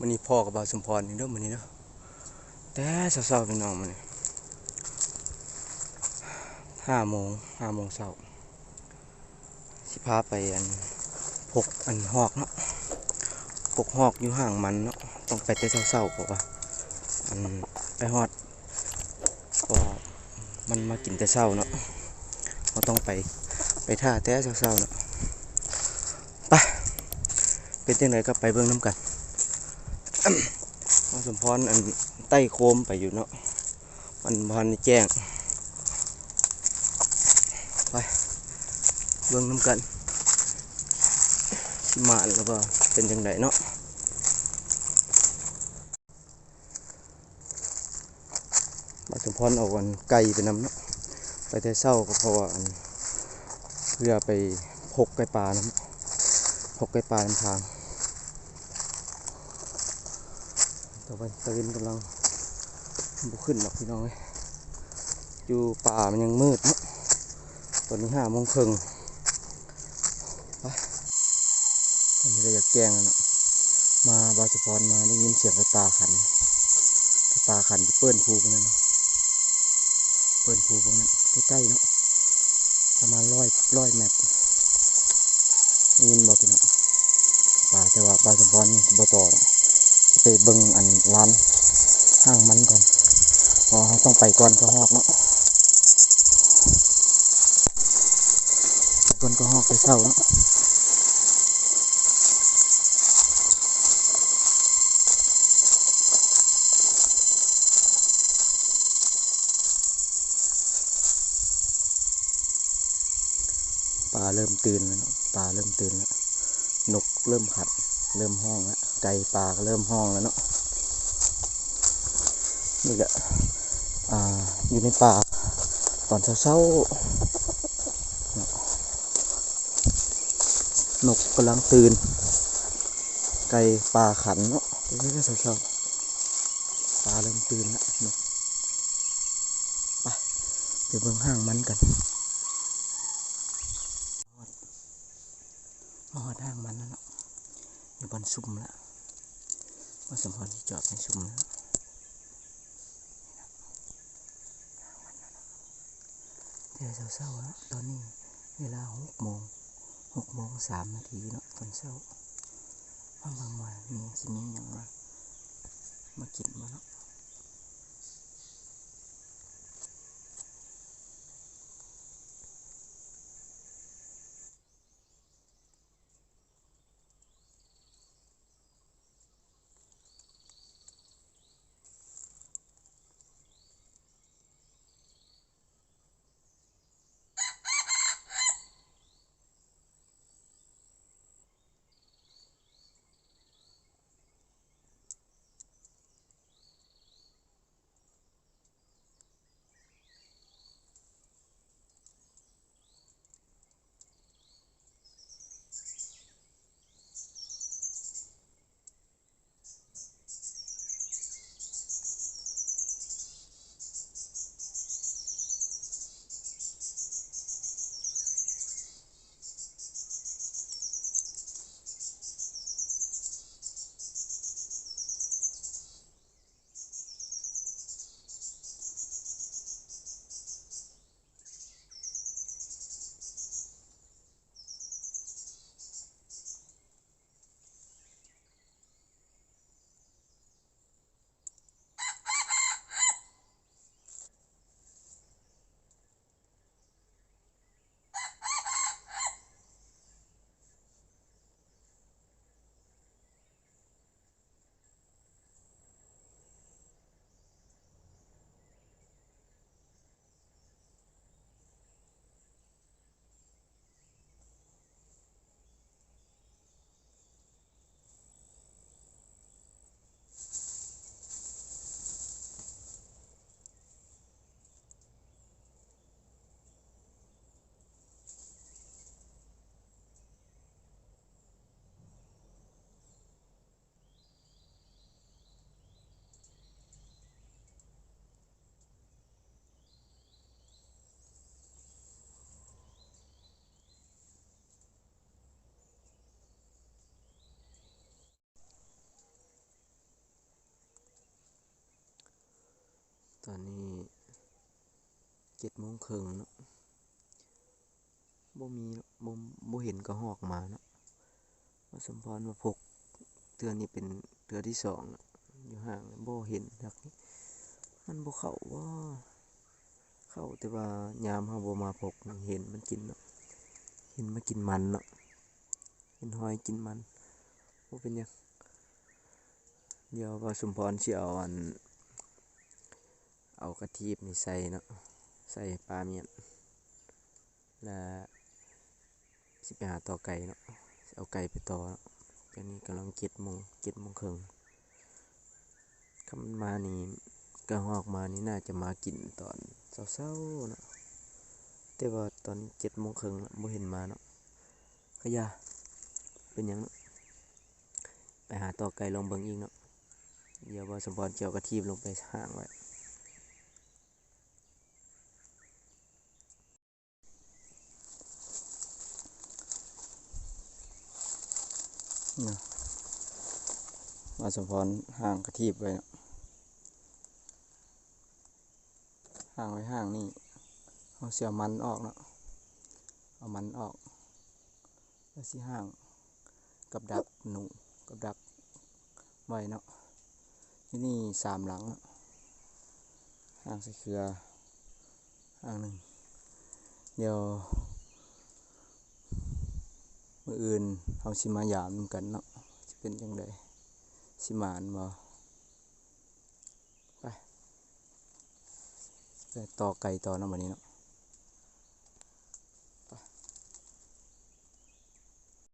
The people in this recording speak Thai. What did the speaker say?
มันนี่พ่อกับบาวสมพรนี่เด้อมันนี่เนาะแต่เช้าๆพี่น้องมันนี่5 โมงเช้าสิพาไปพกหอกเนาะพกหอกอยู่ห่างมันเนาะต้องไปแต่เช้าๆเพราะว่าไปฮอดเพราะมันมากินแต่เช้าเนาะเราต้องไปท่าแต่เช้าๆเนาะไปเป็นจังไดก็ไปเบิ่งน้ำกันบาวสมพรใต้โคมไปอยู่เนาะมันพันแจ้งไปเบิ่งน้ำกันสิมาแล้วก็เป็นจังไดเนาะบาวสมพรเอาไก่ไปนำเนาะไปแต่เช้าก็เพราะว่าเพื่อไปพกไก่ปลาน้ำพกไก่ปลาน้ำทางตะวันกำลังบุกขึ้นหรอกพี่น้องเอ้ยอยู่ป่ามันยังมืดเนาะตอนนี้5 โมงครึ่งไปตอนนี้ก็อยากแกงแล้วเนาะมาบาวสมพรมาได้ยินเสียงไก่ปลาขันที่เปิ้นภูพวกนั้นเนาะเปิ้นภูพวกนั้นใกล้ๆเนาะประมาณ100 เมตรได้ยินบอกพี่น้องป่าแต่ว่าบาวสมพรบ่ต่อเนาะไปเบิ่งร้านห้างมันก่อนเพราะเราต้องไปก่อนก็ฮอกเนาะก่อนก็ฮอกไปเช้าเนาะปลาเริ่มตื่นแล้วเนาะปลาเริ่มตื่นแล้วนกเริ่มขัดเริ่มห้องแล้วไก่ปลาก็เริ่มห้องแล้วเนาะนี่ก็อยู่ในป่าตอนเช้าๆนกกำลังตื่นไก่ปลาขันเนาะเช้าๆปลาเริ่มตื่นแล้วนกไปเบิ่งห้างมันกันมาหอดห้างมันแล้วเนาะอยู่บนซุ่มแล้วว่าสมพรที่จอดในซุ่มแล้วเดี๋ยวเช้าๆแล้วตอนนี้เวลา6 โมง 3 นาทีเนาะตอนเช้าบางวันมีอย่างมากินมาเนาะ ตอนนี้7:30เนาะบ่มีเนาะบ่เห็นกระหอกมาเนาะว่าสมพรมาพกเทื่อนี้เป็นเทื่อที่2เนาะอยู่ห่างบ่เห็นครับมันบ่เข้าว่าเข้าแต่ว่ายามเฮาบ่มาพกเห็นมันกินเนาะเห็นมากินมันเนาะเห็นหอยกินมันบ่เป็นหยังเดี๋ยวว่าสมพรสิเอากระทีบนี่ใส่เนาะใส่ปลาเมียนแล้วสิไปหาต่อไก่เนาะสิเอาไก่ไปต่อเนาะตอนนี้กำลัง7:30คำมันมานี่กระหอกมานี่น่าจะมากินตอนเช้าๆเนาะแต่ว่าตอน7:30แล้วบ่เห็นมาเนาะก็อย่าเป็นหยังเนาะไปหาต่อไก่ลองเบิ่งอีกเนาะเดี๋ยวว่าสมพรสิเอากระทีบลงไปห่างไว้เนาะว่าสมพรห่างกระทีบไว้เนาะห่างไว้ห่างนี่เอาเสียมันออกเนาะเอามันออกแล้วสิห่างกับดักหนูกับดักไว้เนาะที่นี่3หลังเนาะห่างใส่เครือห่างหนึ่งเดี๋ยวมื้ออื่นเฮาสิมายามนำกันเนาะสิเป็นจังไดสิหมานบ่ไปต่อไก่ต่อนำบัดนี้เนาะ